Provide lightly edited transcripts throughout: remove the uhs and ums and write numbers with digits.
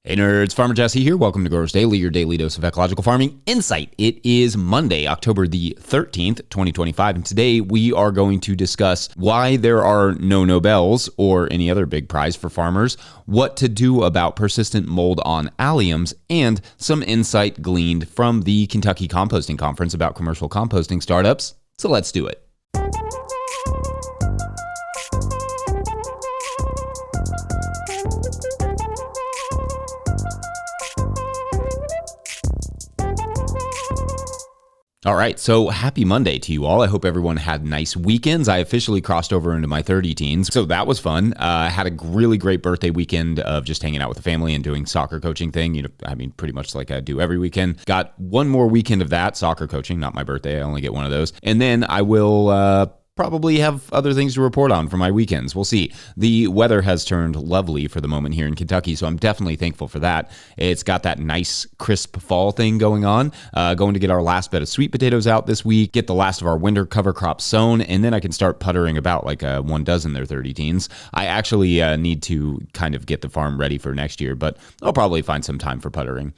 Hey nerds, Farmer Jesse here. Welcome to Growers Daily, your daily dose of ecological farming insight. It is Monday, October the 13th, 2025, and today we are going to discuss why there are no Nobels or any other big prize for farmers, what to do about persistent mold on alliums, and some insight gleaned from the Kentucky Composting Conference about commercial composting startups. So let's do it. All right, so happy Monday to you all. I hope everyone had nice weekends. I officially crossed over into my 30 teens, so that was fun. I had a really great birthday weekend of just hanging out with the family and doing soccer coaching thing. Pretty much like I do every weekend. Got one more weekend of that, soccer coaching, not my birthday. I only get one of those. And then I will probably have other things to report on for my weekends. We'll see. The weather has turned lovely for the moment here in Kentucky, so I'm definitely thankful for that. It's got that nice crisp fall thing going on. Going to get our last bed of sweet potatoes out this week, get the last of our winter cover crops sown, and then I can start puttering about like one dozen their 30 teens. I actually need to kind of get the farm ready for next year, but I'll probably find some time for puttering.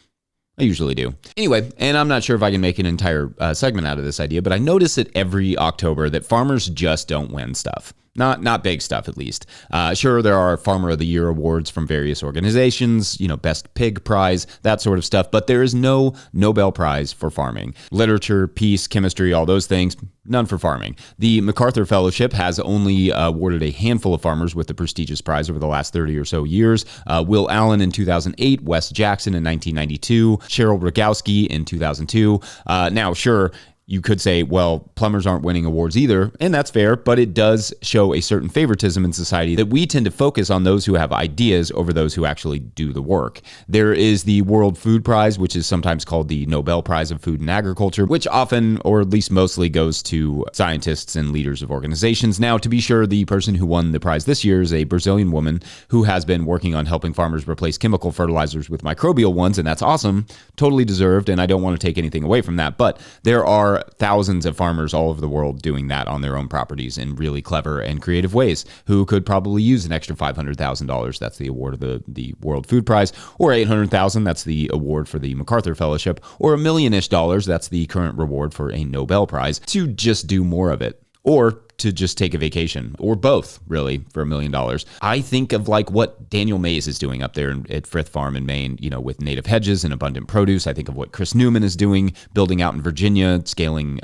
I usually do. Anyway, and I'm not sure if I can make an entire segment out of this idea, but I notice it every October that farmers just don't win stuff. Not big stuff, at least. Sure, there are Farmer of the Year awards from various organizations, Best Pig Prize, that sort of stuff, but there is no Nobel Prize for farming. Literature, peace, chemistry, all those things, none for farming. The MacArthur Fellowship has only awarded a handful of farmers with the prestigious prize over the last 30 or so years. Will Allen in 2008, Wes Jackson in 1992, Cheryl Rogowski in 2002. Now, sure, you could say, well, plumbers aren't winning awards either, and that's fair, but it does show a certain favoritism in society that we tend to focus on those who have ideas over those who actually do the work. There is the World Food Prize, which is sometimes called the Nobel Prize of Food and Agriculture, which often, or at least mostly, goes to scientists and leaders of organizations. Now, to be sure, the person who won the prize this year is a Brazilian woman who has been working on helping farmers replace chemical fertilizers with microbial ones, and that's awesome, totally deserved, and I don't want to take anything away from that, but there are thousands of farmers all over the world doing that on their own properties in really clever and creative ways who could probably use an extra $500,000. That's the award of the World Food Prize, or $800,000. That's the award for the MacArthur Fellowship, or $1 million-ish. That's the current reward for a Nobel Prize, to just do more of it. Or to just take a vacation, or both, really, for $1 million. I think of like what Daniel Mays is doing up there at Frith Farm in Maine, with native hedges and abundant produce. I think of what Chris Newman is doing, building out in Virginia, scaling,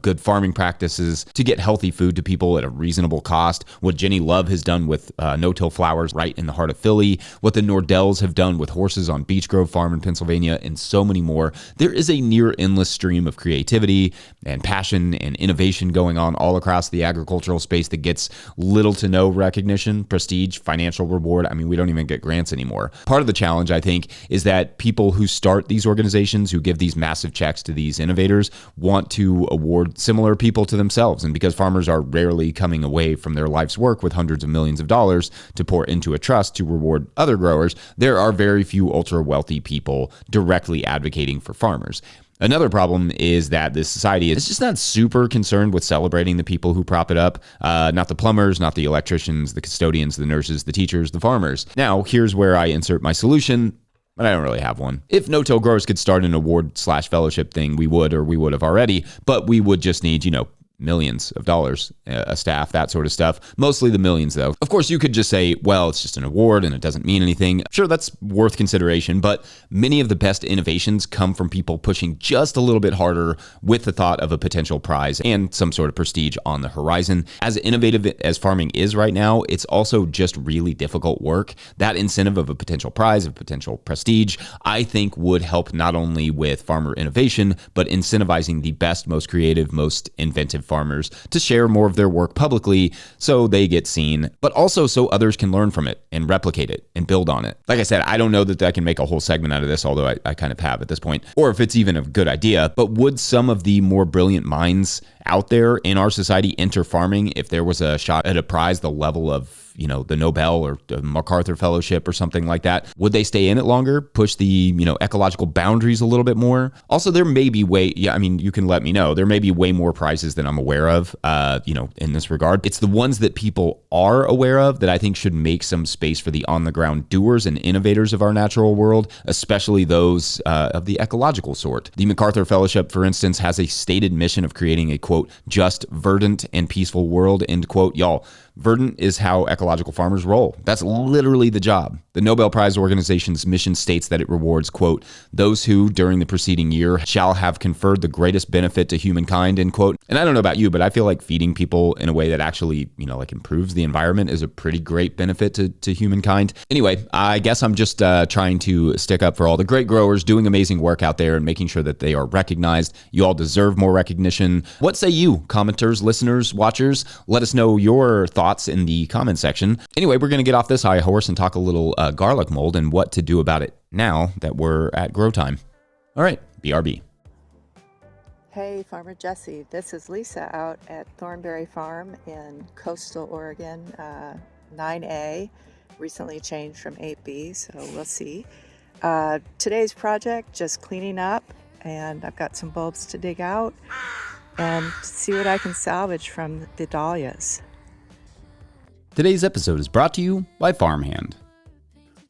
good farming practices to get healthy food to people at a reasonable cost. What Jenny Love has done with no-till flowers right in the heart of Philly, what the Nordells have done with horses on Beech Grove Farm in Pennsylvania, and so many more. There is a near endless stream of creativity and passion and innovation going on all across the agricultural space that gets little to no recognition, prestige, financial reward. I mean, we don't even get grants anymore. Part of the challenge, I think, is that people who start these organizations, who give these massive checks to these innovators, want to award similar people to themselves. And because farmers are rarely coming away from their life's work with hundreds of millions of dollars to pour into a trust to reward other growers, there are very few ultra wealthy people directly advocating for farmers. Another problem is that this society is just not super concerned with celebrating the people who prop it up. Not the plumbers, not the electricians, the custodians, the nurses, the teachers, the farmers. Now, here's where I insert my solution, but I don't really have one. If no-till growers could start an award/fellowship thing, we would have already, but we would just need, millions of dollars, a staff, that sort of stuff. Mostly the millions, though. Of course, you could just say, well, it's just an award and it doesn't mean anything. Sure, that's worth consideration, but many of the best innovations come from people pushing just a little bit harder with the thought of a potential prize and some sort of prestige on the horizon. As innovative as farming is right now, it's also just really difficult work. That incentive of a potential prize, of potential prestige, I think would help not only with farmer innovation, but incentivizing the best, most creative, most inventive farmers to share more of their work publicly so they get seen, but also so others can learn from it and replicate it and build on it. Like I said, I don't know that I can make a whole segment out of this, although I kind of have at this point, or if it's even a good idea, but would some of the more brilliant minds out there in our society enter farming if there was a shot at a prize the level of the Nobel or the MacArthur Fellowship or something like that? Would they stay in it longer, push the, ecological boundaries a little bit more? Also, there may be you can let me know. There may be way more prizes than I'm aware of, in this regard. It's the ones that people are aware of that I think should make some space for the on-the-ground doers and innovators of our natural world, especially those of the ecological sort. The MacArthur Fellowship, for instance, has a stated mission of creating a, quote, just, verdant, and peaceful world, end quote. Y'all, verdant is how ecological farmers roll. That's literally the job. The Nobel Prize organization's mission states that it rewards, quote, those who, during the preceding year, shall have conferred the greatest benefit to humankind, end quote. And I don't know about you, but I feel like feeding people in a way that actually, improves the environment is a pretty great benefit to humankind. Anyway, I guess I'm just trying to stick up for all the great growers doing amazing work out there and making sure that they are recognized. You all deserve more recognition. What say you, commenters, listeners, watchers? Let us know your thoughts in the comment section. Anyway, we're going to get off this high horse and talk a little garlic mold and what to do about it now that we're at grow time. All right, BRB. Hey, Farmer Jesse. This is Lisa out at Thornberry Farm in coastal Oregon, 9A. Recently changed from 8B, so we'll see. Today's project, just cleaning up, and I've got some bulbs to dig out and see what I can salvage from the dahlias. Today's episode is brought to you by Farmhand.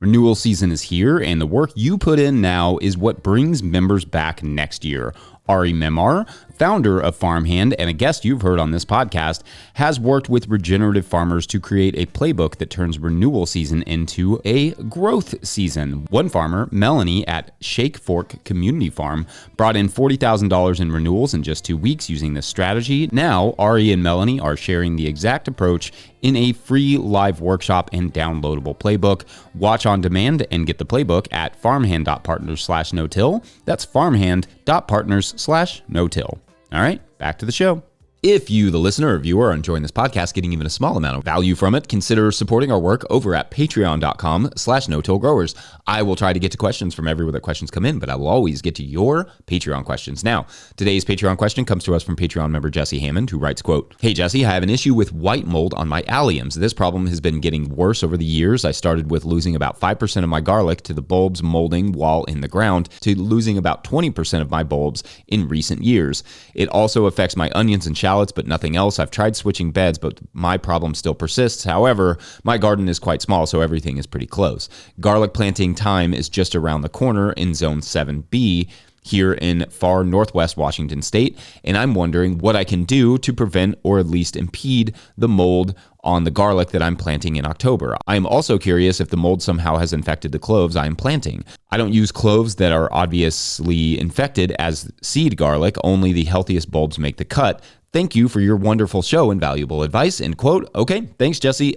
Renewal season is here, and the work you put in now is what brings members back next year. Ari Memar, founder of Farmhand and a guest you've heard on this podcast, has worked with regenerative farmers to create a playbook that turns renewal season into a growth season. One farmer, Melanie at Shake Fork Community Farm, brought in $40,000 in renewals in just 2 weeks using this strategy. Now, Ari and Melanie are sharing the exact approach in a free live workshop and downloadable playbook. Watch on demand and get the playbook at farmhand.partners/no-till. That's farmhand.partners/no-till. All right, back to the show. If you, the listener or viewer, are enjoying this podcast, getting even a small amount of value from it, consider supporting our work over at patreon.com/no-till-growers. I will try to get to questions from everywhere that questions come in, but I will always get to your Patreon questions. Now, today's Patreon question comes to us from Patreon member Jesse Hammond, who writes, quote, hey Jesse, I have an issue with white mold on my alliums. This problem has been getting worse over the years. I started with losing about 5% of my garlic to the bulbs molding while in the ground to losing about 20% of my bulbs in recent years. It also affects my onions and shallots, but nothing else. I've tried switching beds, but my problem still persists. However, my garden is quite small, so everything is pretty close. Garlic planting time is just around the corner in Zone 7B here in far northwest Washington state, and I'm wondering what I can do to prevent or at least impede the mold on the garlic that I'm planting in October. I am also curious if the mold somehow has infected the cloves I am planting. I don't use cloves that are obviously infected as seed garlic. Only the healthiest bulbs make the cut. Thank you for your wonderful show and valuable advice, end quote. Okay, thanks, Jesse.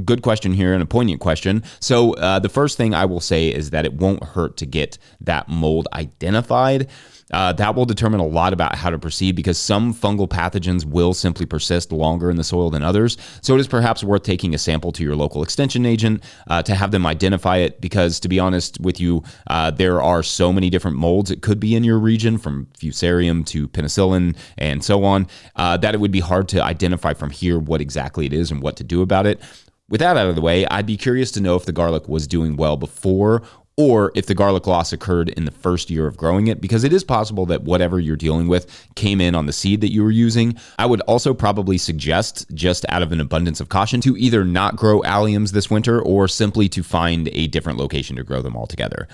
Good question here and a poignant question. So the first thing I will say is that it won't hurt to get that mold identified. That will determine a lot about how to proceed because some fungal pathogens will simply persist longer in the soil than others. So it is perhaps worth taking a sample to your local extension agent to have them identify it because, to be honest with you, there are so many different molds it could be in your region, from Fusarium to penicillin and so on, that it would be hard to identify from here what exactly it is and what to do about it. With that out of the way, I'd be curious to know if the garlic was doing well before or if the garlic loss occurred in the first year of growing it, because it is possible that whatever you're dealing with came in on the seed that you were using. I would also probably suggest, just out of an abundance of caution, to either not grow alliums this winter or simply to find a different location to grow them altogether.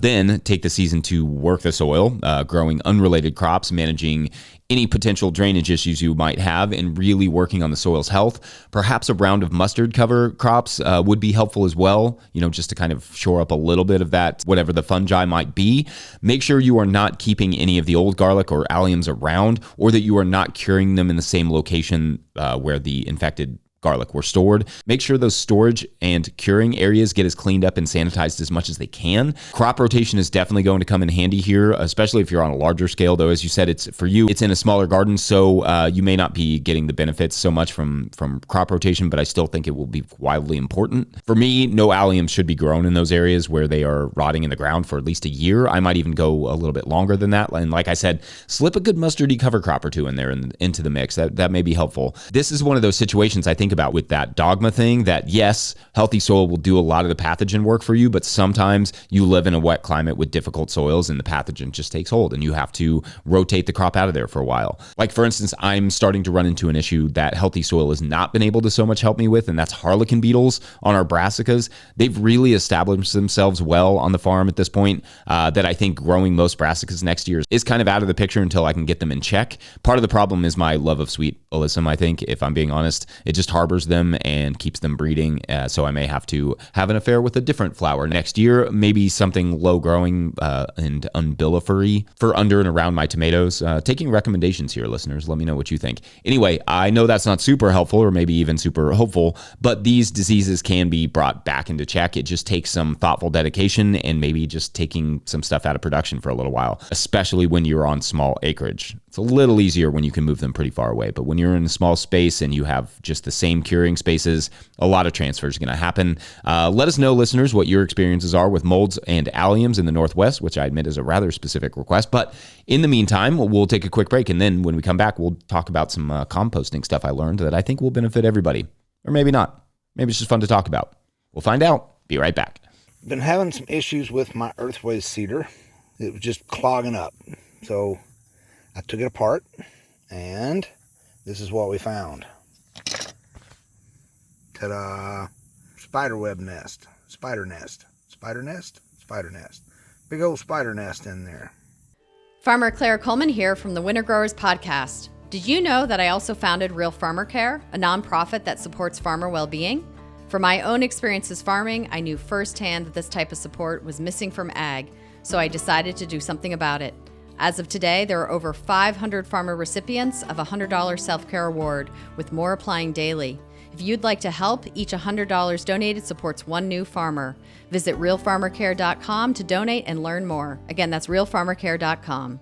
Then take the season to work the soil, growing unrelated crops, managing any potential drainage issues you might have, and really working on the soil's health. Perhaps a round of mustard cover crops would be helpful as well, just to kind of shore up a little bit of that, whatever the fungi might be. Make sure you are not keeping any of the old garlic or alliums around, or that you are not curing them in the same location where the infected garlic were stored. Make sure those storage and curing areas get as cleaned up and sanitized as much as they can. Crop rotation is definitely going to come in handy here, especially if you're on a larger scale, though. As you said, it's for you, it's in a smaller garden, so you may not be getting the benefits so much from crop rotation, but I still think it will be wildly important. For me, no alliums should be grown in those areas where they are rotting in the ground for at least a year. I might even go a little bit longer than that. And like I said, slip a good mustardy cover crop or two in there and into the mix. That may be helpful. This is one of those situations I think about with that dogma thing that yes, healthy soil will do a lot of the pathogen work for you, but sometimes you live in a wet climate with difficult soils and the pathogen just takes hold and you have to rotate the crop out of there for a while. Like for instance, I'm starting to run into an issue that healthy soil has not been able to so much help me with, and that's harlequin beetles on our brassicas. They've really established themselves well on the farm at this point that I think growing most brassicas next year is kind of out of the picture until I can get them in check. Part of the problem is my love of sweet alyssum, I think, if I'm being honest. It just harbors them and keeps them breeding, so I may have to have an affair with a different flower next year, maybe something low growing and umbellifery for under and around my tomatoes. Taking recommendations here, listeners. Let me know what you think. Anyway, I know that's not super helpful or maybe even super hopeful, but these diseases can be brought back into check. It just takes some thoughtful dedication and maybe just taking some stuff out of production for a little while, especially when you're on small acreage. It's a little easier when you can move them pretty far away, but when you're in a small space and you have just the same curing spaces, a lot of transfers are going to happen. Let us know, listeners, what your experiences are with molds and alliums in the Northwest, which I admit is a rather specific request. But in the meantime, we'll take a quick break, and then when we come back, we'll talk about some composting stuff I learned that I think will benefit everybody. Or maybe not. Maybe it's just fun to talk about. We'll find out. Be right back. Been having some issues with my earthways seeder. It was just clogging up. So I took it apart, and this is what we found. Ta-da! Spiderweb nest. Spider nest. Spider nest? Spider nest. Big old spider nest in there. Farmer Claire Coleman here from the Winter Growers Podcast. Did you know that I also founded Real Farmer Care, a nonprofit that supports farmer well-being? From my own experiences farming, I knew firsthand that this type of support was missing from ag, so I decided to do something about it. As of today, there are over 500 farmer recipients of a $100 self-care award, with more applying daily. If you'd like to help, each $100 donated supports one new farmer. Visit realfarmercare.com to donate and learn more. Again, that's realfarmercare.com.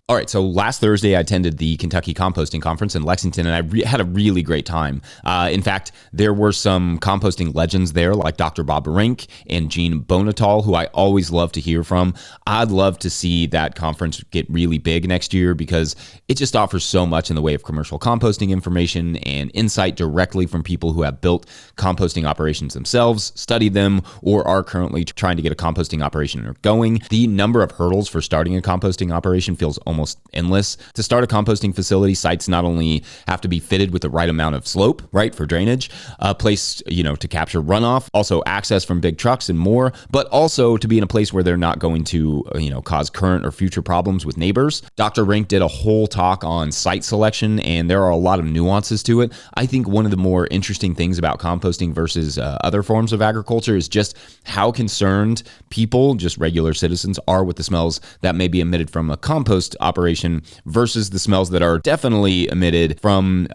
All right, so last Thursday, I attended the Kentucky Composting Conference in Lexington, and I had a really great time. In fact, there were some composting legends there, like Dr. Bob Rink and Jean Bonatal, who I always love to hear from. I'd love to see that conference get really big next year because it just offers so much in the way of commercial composting information and insight directly from people who have built composting operations themselves, studied them, or are currently trying to get a composting operation going. The number of hurdles for starting a composting operation feels almost endless. To start a composting facility, sites not only have to be fitted with the right amount of slope, right, for drainage, a place, to capture runoff, also access from big trucks and more, but also to be in a place where they're not going to, cause current or future problems with neighbors. Dr. Rink did a whole talk on site selection, and there are a lot of nuances to it. I think one of the more interesting things about composting versus other forms of agriculture is just how concerned people, just regular citizens, are with the smells that may be emitted from a compost operation versus the smells that are definitely emitted from,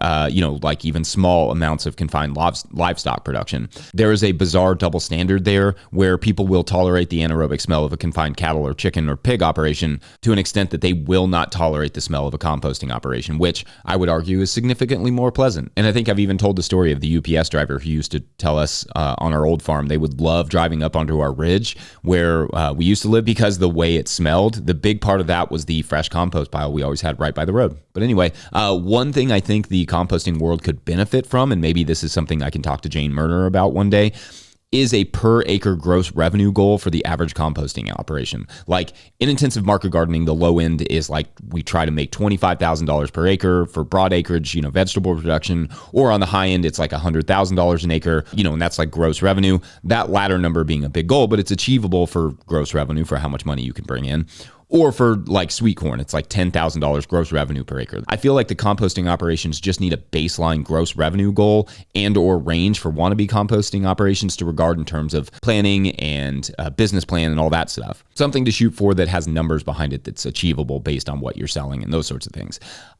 like even small amounts of confined livestock production. There is a bizarre double standard there where people will tolerate the anaerobic smell of a confined cattle or chicken or pig operation to an extent that they will not tolerate the smell of a composting operation, which I would argue is significantly more pleasant. And I think I've even told the story of the UPS driver who used to tell us on our old farm they would love driving up onto our ridge where we used to live because the way it smelled. The big part of that was the fresh compost pile we always had right by the road. But anyway, one thing I think the composting world could benefit from, and maybe this is something I can talk to Jane Murner about one day, is a per acre gross revenue goal for the average composting operation. Like in intensive market gardening, the low end is like we try to make $25,000 per acre for broad acreage, vegetable production, or on the high end, it's like $100,000 an acre, and that's like gross revenue. That latter number being a big goal, but it's achievable for gross revenue for how much money you can bring in. Or for like sweet corn, it's like $10,000 gross revenue per acre. I feel like the composting operations just need a baseline gross revenue goal and or range for wannabe composting operations to regard in terms of planning and business plan and all that stuff. Something to shoot for that has numbers behind it that's achievable based on what you're selling and those sorts of things.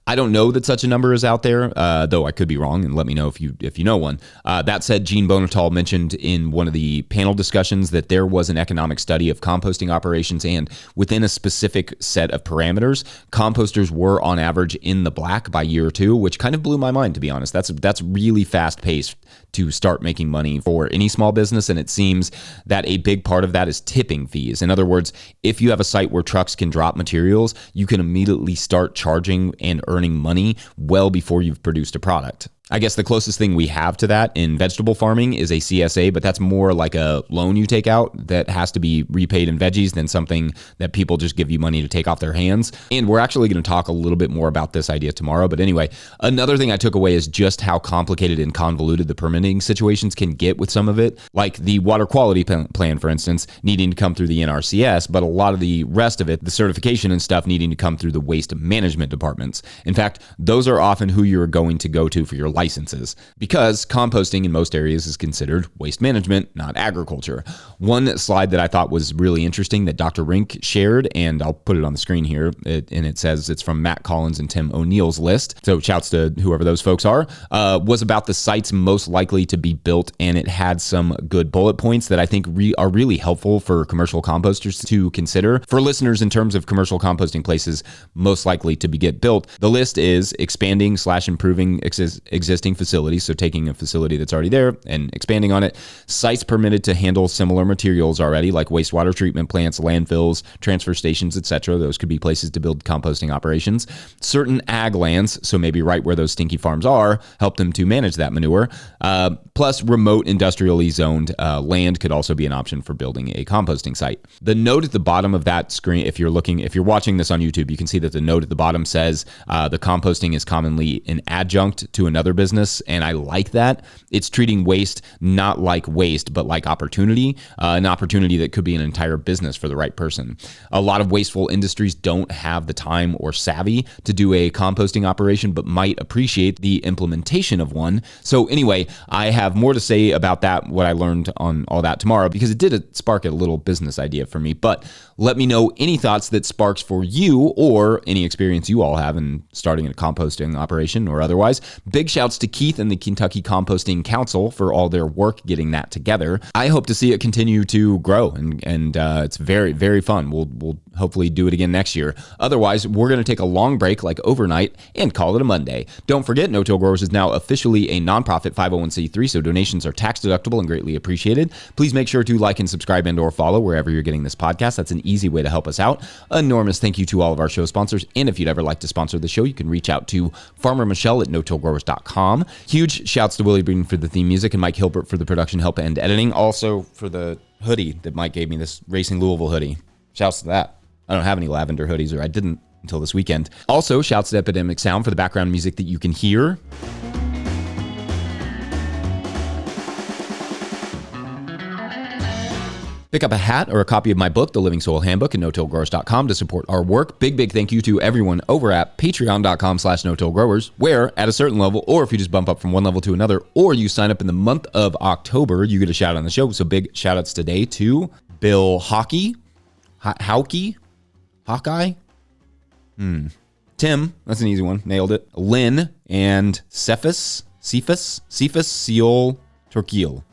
I don't know that such a number is out there, though I could be wrong, and let me know if you know one. That said, Jean Bonatal mentioned in one of the panel discussions that there was an economic study of composting operations, and within a specific set of parameters, composters were on average in the black by year 2, which kind of blew my mind, to be honest. That's really fast paced to start making money for any small business, and it seems that a big part of that is tipping fees. In other words, if you have a site where trucks can drop materials, you can immediately start charging and earning money well before you've produced a product. I guess the closest thing we have to that in vegetable farming is a CSA, but that's more like a loan you take out that has to be repaid in veggies than something that people just give you money to take off their hands. And we're actually going to talk a little bit more about this idea tomorrow. But anyway, another thing I took away is just how complicated and convoluted the permitting situations can get with some of it, like the water quality plan, for instance, needing to come through the NRCS, but a lot of the rest of it, the certification and stuff, needing to come through the waste management departments. In fact, those are often who you're going to go to for your licenses, because composting in most areas is considered waste management, not agriculture. One slide that I thought was really interesting that Dr. Rink shared, and I'll put it on the screen here, and it says it's from Matt Collins and Tim O'Neill's list, so shouts to whoever those folks are, was about the sites most likely to be built, and it had some good bullet points that I think are really helpful for commercial composters to consider. For listeners, in terms of commercial composting places most likely to get built, the list is expanding/improving existing facilities, so taking a facility that's already there and expanding on it, sites permitted to handle similar materials already, like wastewater treatment plants, landfills, transfer stations, etc. Those could be places to build composting operations. Certain ag lands, so maybe right where those stinky farms are, help them to manage that manure. Plus, remote industrially zoned land could also be an option for building a composting site. The note at the bottom of that screen, if you're watching this on YouTube, you can see that the note at the bottom says the composting is commonly an adjunct to another business, and I like that. It's treating waste not like waste, but like opportunity, an opportunity that could be an entire business for the right person. A lot of wasteful industries don't have the time or savvy to do a composting operation, but might appreciate the implementation of one. So anyway, I have more to say about that, what I learned on all that tomorrow, because it did spark a little business idea for me. But let me know any thoughts that sparks for you, or any experience you all have in starting a composting operation or otherwise. Big shouts to Keith and the Kentucky Composting Council for all their work getting that together. I hope to see it continue to grow, and it's very, very fun. We'll hopefully do it again next year. Otherwise, we're going to take a long break, like overnight, and call it a Monday. Don't forget, No Till Growers is now officially a nonprofit 501c3, so donations are tax deductible and greatly appreciated. Please make sure to like and subscribe and/or follow wherever you're getting this podcast. That's an easy way to help us out. Enormous thank you to all of our show sponsors, and if you'd ever like to sponsor the show, you can reach out to Farmer Michelle at notillgrowers.com. Huge shouts to Willie Breeden for the theme music and Mike Hilbert for the production help and editing. Also for the hoodie that Mike gave me, this Racing Louisville hoodie. Shouts to that. I don't have any lavender hoodies, or I didn't until this weekend. Also, shouts to Epidemic Sound for the background music that you can hear. Pick up a hat or a copy of my book, The Living Soil Handbook, at notillgrowers.com to support our work. Big thank you to everyone over at patreon.com/notillgrowers, where at a certain level, or if you just bump up from one level to another, or you sign up in the month of October, you get a shout out on the show. So big shout outs today to Bill Hawkeye, Tim, that's an easy one, nailed it. Lynn and Cephas Seol Torquil.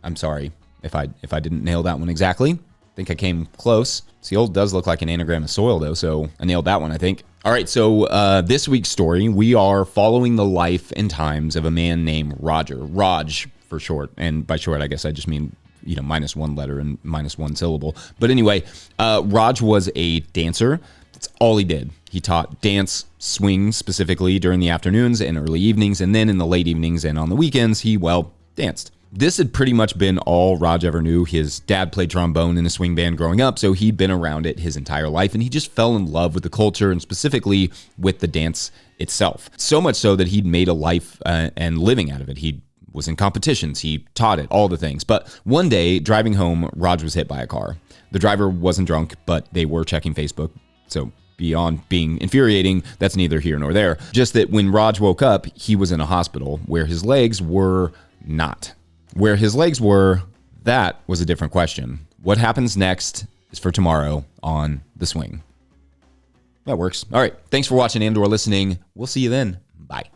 I'm sorry if I didn't nail that one exactly. I think I came close. Seol does look like an anagram of soil, though, so I nailed that one, I think. All right, so this week's story, we are following the life and times of a man named Roger. Raj, for short, and by short, I guess I just mean, minus one letter and minus one syllable. But anyway, Raj was a dancer. That's all he did. He taught dance, swing specifically during the afternoons and early evenings, and then in the late evenings and on the weekends, he, danced. This had pretty much been all Raj ever knew. His dad played trombone in a swing band growing up, so he'd been around it his entire life, and he just fell in love with the culture and specifically with the dance itself. So much so that he'd made a life and living out of it. He was in competitions, he taught it, all the things. But one day, driving home, Raj was hit by a car. The driver wasn't drunk, but they were checking Facebook, so beyond being infuriating, that's neither here nor there. Just that when Raj woke up, he was in a hospital where his legs were not. Where his legs were, that was a different question. What happens next is for tomorrow on The Swing. That works. All right. Thanks for watching and/or listening. We'll see you then. Bye.